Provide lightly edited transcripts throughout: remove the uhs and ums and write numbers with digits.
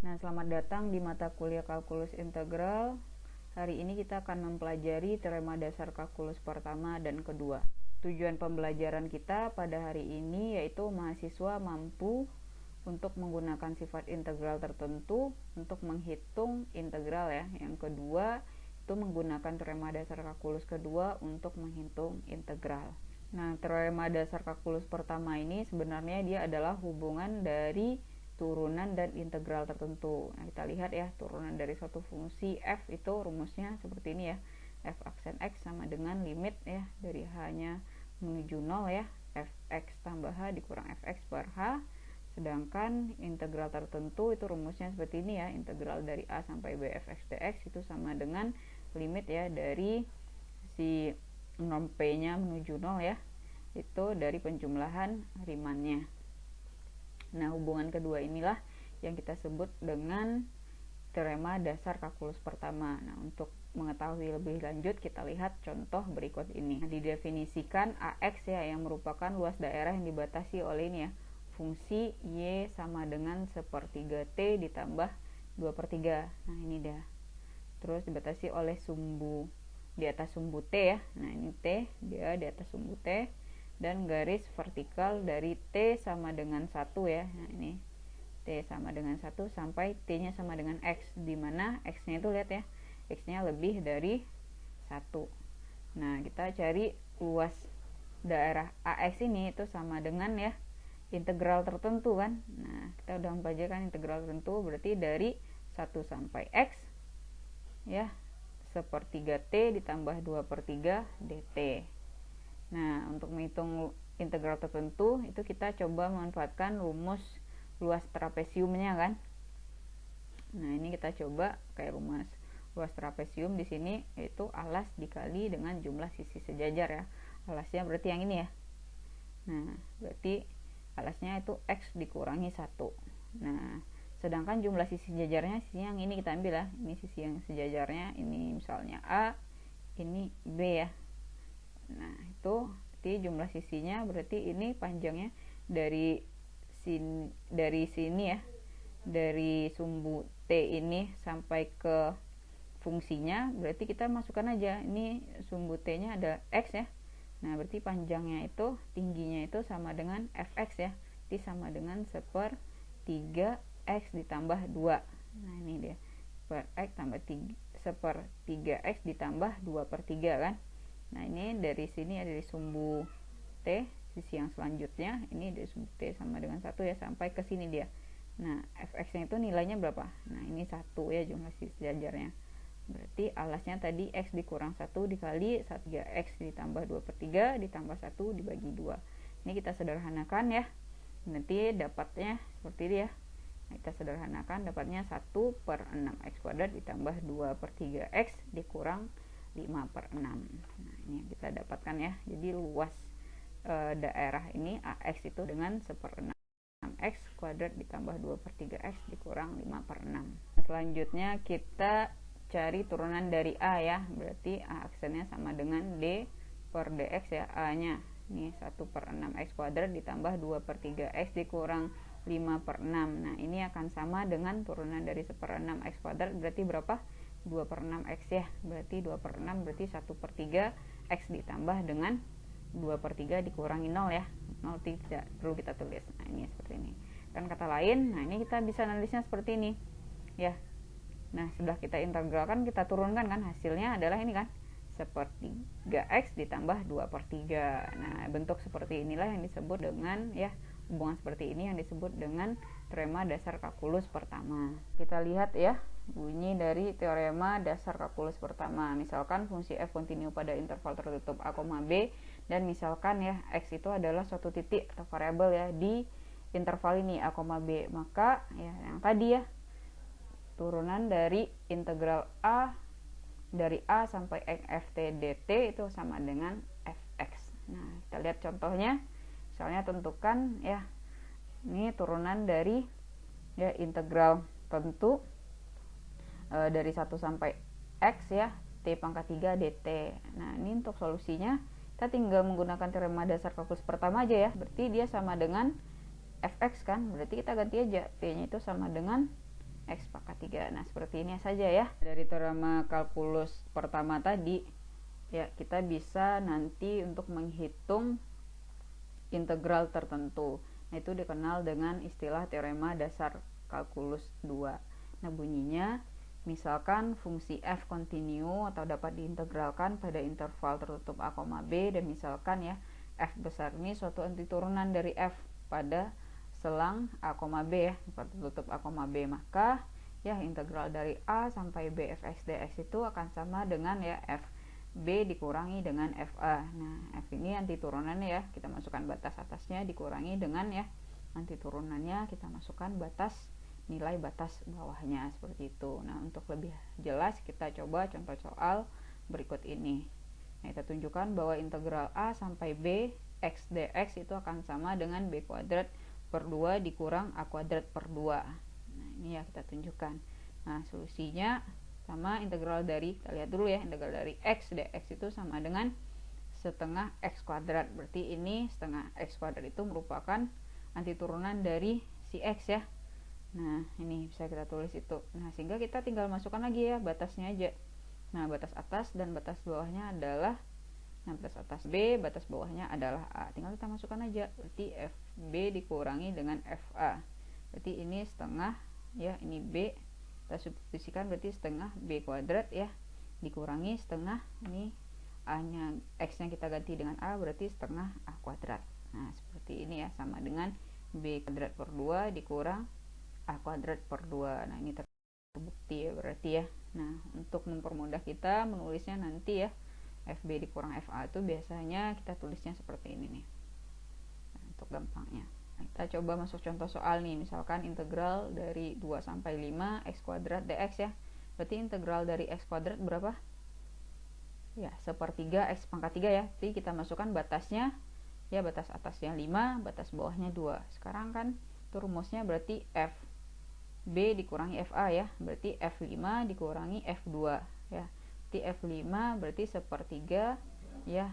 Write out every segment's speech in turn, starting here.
Nah, selamat datang di mata kuliah kalkulus integral. Hari ini kita akan mempelajari teorema dasar kalkulus pertama dan kedua. Tujuan pembelajaran kita pada hari ini yaitu mahasiswa mampu untuk menggunakan sifat integral tertentu untuk menghitung integral ya. Yang kedua itu menggunakan teorema dasar kalkulus kedua untuk menghitung integral. Nah, teorema dasar kalkulus pertama ini sebenarnya dia adalah hubungan dari turunan dan integral tertentu. Nah, kita lihat ya, turunan dari suatu fungsi f itu rumusnya seperti ini ya. F aksen x sama dengan limit ya dari h-nya menuju 0 ya, fx tambah h dikurang fx per h. Sedangkan integral tertentu itu rumusnya seperti ini ya, integral dari a sampai b fx dx itu sama dengan limit ya dari si norm p-nya menuju 0 ya, itu dari penjumlahan rimannya. Nah, hubungan kedua inilah yang kita sebut dengan teorema dasar kalkulus pertama. Nah, untuk mengetahui lebih lanjut kita lihat contoh berikut ini. Nah, didefinisikan AX ya yang merupakan luas daerah yang dibatasi oleh ini ya, fungsi Y sama dengan 1/3 T ditambah 2/3. Nah, ini dah. Terus dibatasi oleh sumbu di atas sumbu T ya. Nah, ini T, dia di atas sumbu T. Dan garis vertikal dari T sama dengan 1 ya. Nah, ini T sama dengan 1 sampai T-nya sama dengan X, dimana X-nya itu lihat ya, X-nya lebih dari 1. Nah, kita cari luas daerah AX ini itu sama dengan ya integral tertentu kan. Nah, kita udah mempelajari integral tertentu, berarti dari 1 sampai X ya, 1/3 T ditambah 2/3 dt. Nah, untuk menghitung integral tertentu itu kita coba memanfaatkan rumus luas trapesiumnya kan. Nah, ini kita coba kayak rumus luas trapesium di sini yaitu alas dikali dengan jumlah sisi sejajar ya. Alasnya berarti yang ini ya. Nah, berarti alasnya itu X dikurangi 1. Nah, sedangkan jumlah sisi sejajarnya sisi yang ini kita ambil ya. Ini sisi yang sejajarnya, ini misalnya A, ini B ya. Nah, itu berarti jumlah sisinya berarti ini panjangnya dari sini ya, dari sumbu T ini sampai ke fungsinya, berarti kita masukkan aja ini sumbu T-nya ada X ya. Nah, berarti panjangnya itu, tingginya itu sama dengan fx ya, jadi sama dengan 1/3 X ditambah 2. Nah, ini dia, per X tambah 1/3 X ditambah 2/3 kan. Nah, ini dari sini ya, dari sumbu T, sisi yang selanjutnya ini dari sumbu T sama dengan 1 ya, sampai ke sini dia. Nah, fx nya itu nilainya berapa? Nah, ini 1 ya jumlah sisi sejajarnya. Berarti alasnya tadi X dikurang 1 dikali 3X ditambah 2/3 ditambah 1 dibagi 2. Ini kita sederhanakan ya, nanti dapatnya seperti ini ya. Nah, kita sederhanakan dapatnya 1/6X kuadrat ditambah 2/3X dikurang 5/6. Nah, ini yang kita dapatkan ya. Jadi luas daerah ini AX itu dengan 1/6X kuadrat ditambah 2/3X dikurang 5/6. Nah, selanjutnya kita cari turunan dari A ya. Berarti A aksennya sama dengan D per dx ya. A nya ini 1/6X kuadrat ditambah 2/3X dikurang 5/6. Nah, ini akan sama dengan turunan dari 1/6X kuadrat, berarti berapa? 2/6X ya. Berarti 2/6 berarti 1/3 X ditambah dengan 2/3 dikurangi 0 ya. 0 tidak perlu kita tulis. Nah, ini seperti ini. Dan kata lain, nah ini kita bisa analisnya seperti ini ya. Nah, setelah kita integralkan, kita turunkan kan, hasilnya adalah ini kan, 1/3X ditambah 2/3. Nah, bentuk seperti inilah yang disebut dengan ya, hubungan seperti ini yang disebut dengan teorema dasar kalkulus pertama. Kita lihat ya bunyi dari teorema dasar kalkulus pertama. Misalkan fungsi f kontinu pada interval tertutup a, b, dan misalkan ya x itu adalah suatu titik atau variabel ya di interval ini a, b, maka ya yang tadi ya, turunan dari integral a dari a sampai ft dt itu sama dengan fx. Nah, kita lihat contohnya. Misalnya tentukan ya, ini turunan dari ya integral tentu dari 1 sampai x ya, t pangkat 3 dt. Nah, ini untuk solusinya kita tinggal menggunakan teorema dasar kalkulus pertama aja ya. Berarti dia sama dengan fx kan, berarti kita ganti aja t nya itu sama dengan X pangkat 3. Nah, seperti ini saja ya. Dari teorema kalkulus pertama tadi, ya kita bisa nanti untuk menghitung integral tertentu. Nah, itu dikenal dengan istilah teorema dasar kalkulus 2. Nah, bunyinya misalkan fungsi f kontinu atau dapat diintegralkan pada interval tertutup a, b, dan misalkan ya f besar ini suatu antiturunan dari f pada selang a, b ya, tertutup a, b, maka ya integral dari a sampai b fx dx itu akan sama dengan ya f b dikurangi dengan fa. Nah, f ini antiturunannya ya, kita masukkan batas atasnya dikurangi dengan ya antiturunannya kita masukkan batas nilai batas bawahnya, seperti itu. Nah, untuk lebih jelas kita coba contoh soal berikut ini. Nah, kita tunjukkan bahwa integral a sampai b x dx itu akan sama dengan b kuadrat per 2 dikurang a kuadrat per 2. Nah, ini ya kita tunjukkan. Nah, solusinya sama integral dari, kita lihat dulu ya, integral dari x dx itu sama dengan setengah x kuadrat. Berarti ini setengah x kuadrat itu merupakan antiturunan dari si x ya. Nah, ini bisa kita tulis itu. Nah, sehingga kita tinggal masukkan lagi ya batasnya aja. Nah, batas atas dan batas bawahnya adalah, nah batas atas b, batas bawahnya adalah a. Tinggal kita masukkan aja. Berarti fb dikurangi dengan fa. Berarti ini setengah ya, ini b. Kita substitusikan berarti setengah b kuadrat ya dikurangi setengah ini a-nya, x-nya kita ganti dengan a, berarti setengah a kuadrat. Nah, seperti ini ya, sama dengan b kuadrat per 2 dikurang a kuadrat per 2. Nah, ini terbukti ya berarti ya. Nah, untuk mempermudah kita menulisnya nanti ya, fb dikurang fa itu biasanya kita tulisnya seperti ini nih. Nah, untuk gampangnya. Nah, kita coba masuk contoh soal nih, misalkan integral dari 2 sampai 5 x kuadrat dx ya. Berarti integral dari x kuadrat berapa? Ya, sepertiga x pangkat 3 ya. Jadi kita masukkan batasnya ya, batas atasnya 5, batas bawahnya 2. Sekarang kan itu rumusnya berarti f b dikurangi fa ya, berarti f5 dikurangi f2 ya. Berarti f5 berarti sepertiga ya,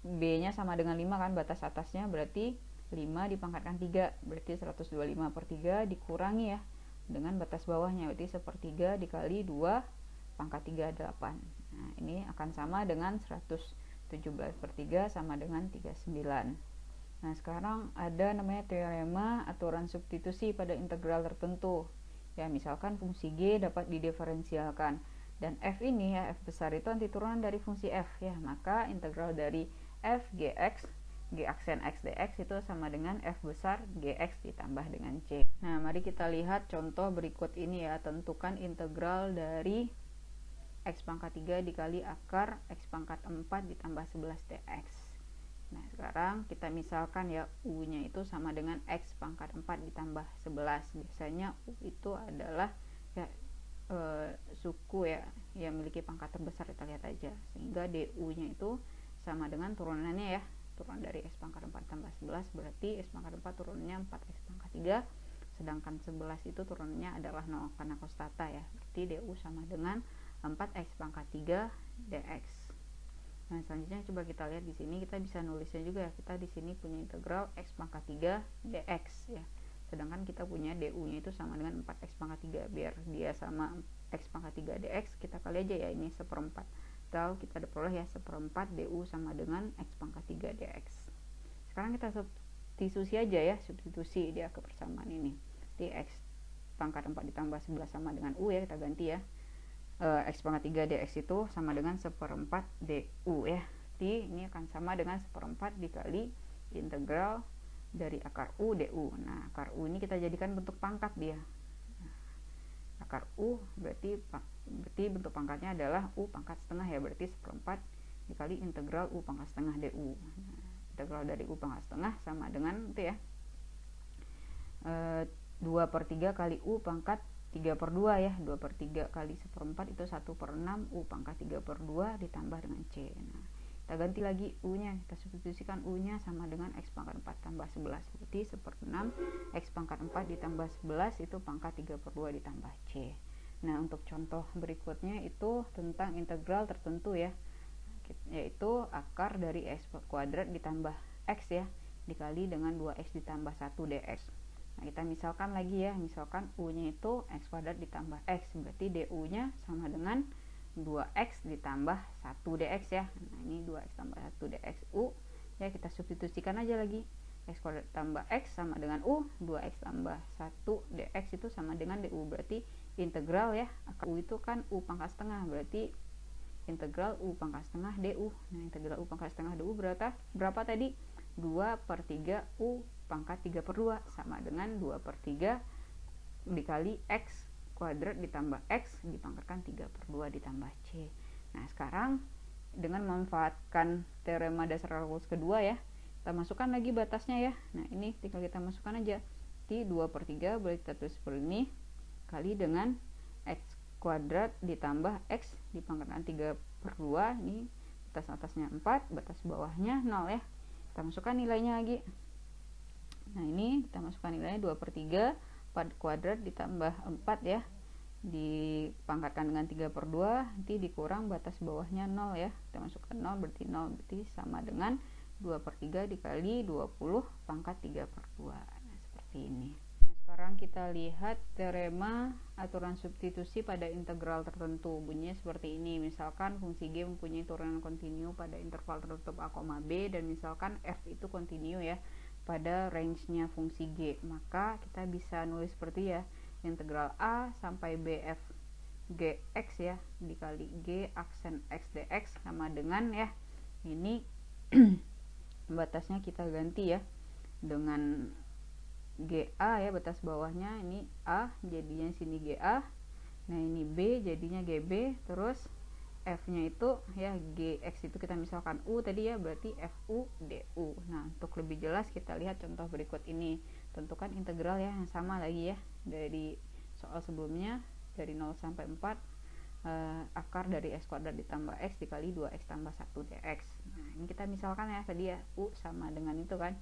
b nya sama dengan 5 kan, batas atasnya berarti 5 dipangkatkan 3, berarti 125 per 3 dikurangi ya dengan batas bawahnya, berarti sepertiga dikali 2 pangkat 3 8. Nah, ini akan sama dengan 117 per 3 sama dengan 39. Nah, sekarang ada namanya teorema aturan substitusi pada integral tertentu. Ya, misalkan fungsi g dapat didiferensialkan dan f ini ya, f besar itu antiturunan dari fungsi f ya, maka integral dari f gx, g aksen x dx itu sama dengan f besar gx ditambah dengan c. Nah, mari kita lihat contoh berikut ini ya. Tentukan integral dari x pangkat 3 dikali akar x pangkat 4 ditambah 11 dx. Nah, sekarang kita misalkan ya u-nya itu sama dengan x pangkat 4 ditambah 11. Biasanya u itu adalah ya suku ya yang memiliki pangkat terbesar, kita lihat aja. Sehingga du-nya itu sama dengan turunannya ya. Turunan dari x pangkat 4 tambah 11 berarti x pangkat 4 turunannya 4x pangkat 3. Sedangkan 11 itu turunannya adalah 0 karena kostata ya. Berarti du sama dengan 4x pangkat 3 dx. Nah, selanjutnya coba kita lihat di sini, kita bisa nulisnya juga ya. Kita di sini punya integral x pangkat 3 dx ya. Sedangkan kita punya du-nya itu sama dengan 4x pangkat 3. Biar dia sama x pangkat 3 dx, kita kali aja ya, ini seperempat. Atau kita peroleh ya seperempat du sama dengan x pangkat 3 dx. Sekarang kita substitusi aja ya, substitusi dia ke persamaan ini. Jadi x pangkat 4 ditambah 11 sama dengan u ya, kita ganti ya. X pangkat 3 dx itu sama dengan seperempat du ya. Jadi ini akan sama dengan seperempat dikali integral dari akar u du. Nah, akar u ini kita jadikan bentuk pangkat dia. Nah, akar u berarti bentuk pangkatnya adalah u pangkat setengah ya, berarti seperempat dikali integral u pangkat setengah du. Nah, integral dari u pangkat setengah sama dengan itu ya, 2/3 kali u pangkat 3/2 ya. 2/3 kali seperempat itu 1/6 u pangkat 3/2 ditambah dengan c. Nah, kita ganti lagi u nya, kita substitusikan u nya sama dengan x pangkat 4 tambah 11, berarti 1/6 x pangkat 4 ditambah 11 itu pangkat 3/2 ditambah c. Nah, untuk contoh berikutnya itu tentang integral tertentu ya, yaitu akar dari x kuadrat ditambah x ya dikali dengan 2x ditambah 1 dx. Nah, kita misalkan lagi ya, misalkan U-nya itu X kuadrat ditambah X, berarti DU-nya sama dengan 2X ditambah 1 dx ya. Nah, ini 2X tambah 1 dx U. Ya, kita substitusikan aja lagi. X kuadrat tambah X sama dengan U, 2X tambah 1 dx itu sama dengan DU, berarti integral ya. U itu kan U pangkat setengah, berarti integral U pangkat setengah DU. Nah, integral U pangkat setengah DU berapa tadi? 2/3 U pangkat 3/2 sama dengan 2/3 dikali X kuadrat ditambah X dipangkatkan 3/2 ditambah C. Nah, sekarang dengan memanfaatkan teorema dasar kalkulus kedua ya, kita masukkan lagi batasnya ya. Nah, ini tinggal kita masukkan aja. Di 2/3 boleh kita tulis seperti ini, kali dengan X kuadrat ditambah X dipangkatkan 3/2. Ini batas atasnya 4, batas bawahnya 0 ya. Kita masukkan nilainya lagi. Nah, ini kita masukkan nilainya 2/3 kuadrat ditambah 4 ya, dipangkatkan dengan 3/2, nanti dikurang batas bawahnya 0 ya. Kita masukkan 0, berarti sama dengan 2/3 dikali 20 pangkat 3/2. Nah, seperti ini. Nah, sekarang kita lihat teorema aturan substitusi pada integral tertentu. Bunyinya seperti ini. Misalkan fungsi G mempunyai turunan kontinu pada interval tertutup A, B, dan misalkan F itu kontinu ya pada range-nya fungsi G, maka kita bisa nulis seperti ya, integral A sampai BF GX ya dikali G aksen X dx sama dengan ya, ini batasnya kita ganti ya dengan GA ya, batas bawahnya ini A jadinya sini GA, nah ini B jadinya GB, terus F-nya itu ya GX itu kita misalkan U tadi ya, berarti FU DU. Nah, untuk lebih jelas kita lihat contoh berikut ini. Tentukan integral ya yang sama lagi ya dari soal sebelumnya, dari 0 sampai 4 akar dari X kuadrat ditambah X dikali 2X tambah 1 dx. Nah, ini kita misalkan ya tadi ya, U sama dengan itu kan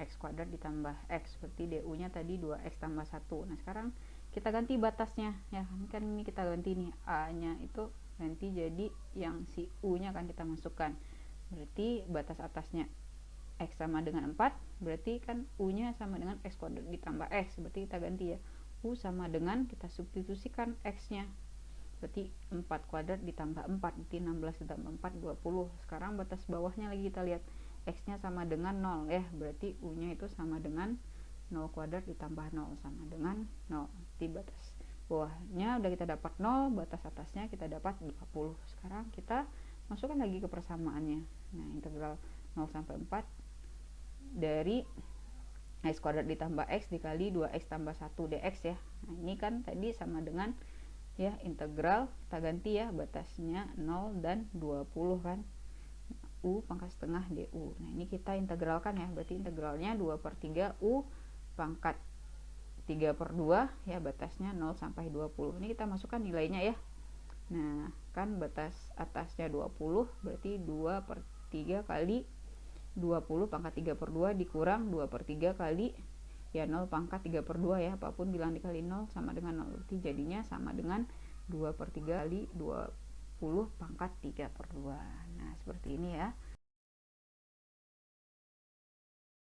X kuadrat ditambah X, berarti DU nya tadi 2X tambah 1. Nah, sekarang kita ganti batasnya ya, kan ini kita ganti nih, A nya itu nanti jadi yang si U nya akan kita masukkan, berarti batas atasnya X sama dengan 4, berarti kan U nya sama dengan X kuadrat ditambah X, berarti kita ganti ya, U sama dengan, kita substitusikan X nya, berarti 4 kuadrat ditambah 4, berarti 16 ditambah 4 20. Sekarang batas bawahnya lagi kita lihat, X nya sama dengan 0 ya, berarti U nya itu sama dengan 0 kuadrat ditambah 0 sama dengan 0, di batas bawahnya udah kita dapat 0, batas atasnya kita dapat 20. Sekarang kita masukkan lagi ke persamaannya. Nah, integral 0 sampai 4 dari X kuadrat ditambah X dikali 2X tambah 1 dx ya. Nah, ini kan tadi sama dengan ya integral, kita ganti ya batasnya 0 dan 20 kan, U pangkat setengah DU. Nah, ini kita integralkan ya, berarti integralnya 2/3 U pangkat 3/2 ya, batasnya 0 sampai 20. Ini kita masukkan nilainya ya. Nah, kan batas atasnya 20, berarti 2/3 kali 20 pangkat 3/2 dikurang 2/3 kali ya 0 pangkat 3/2 ya, apapun bilang dikali 0 sama dengan 0, berarti jadinya sama dengan 2/3 kali 20 pangkat 3/2. Nah, seperti ini ya.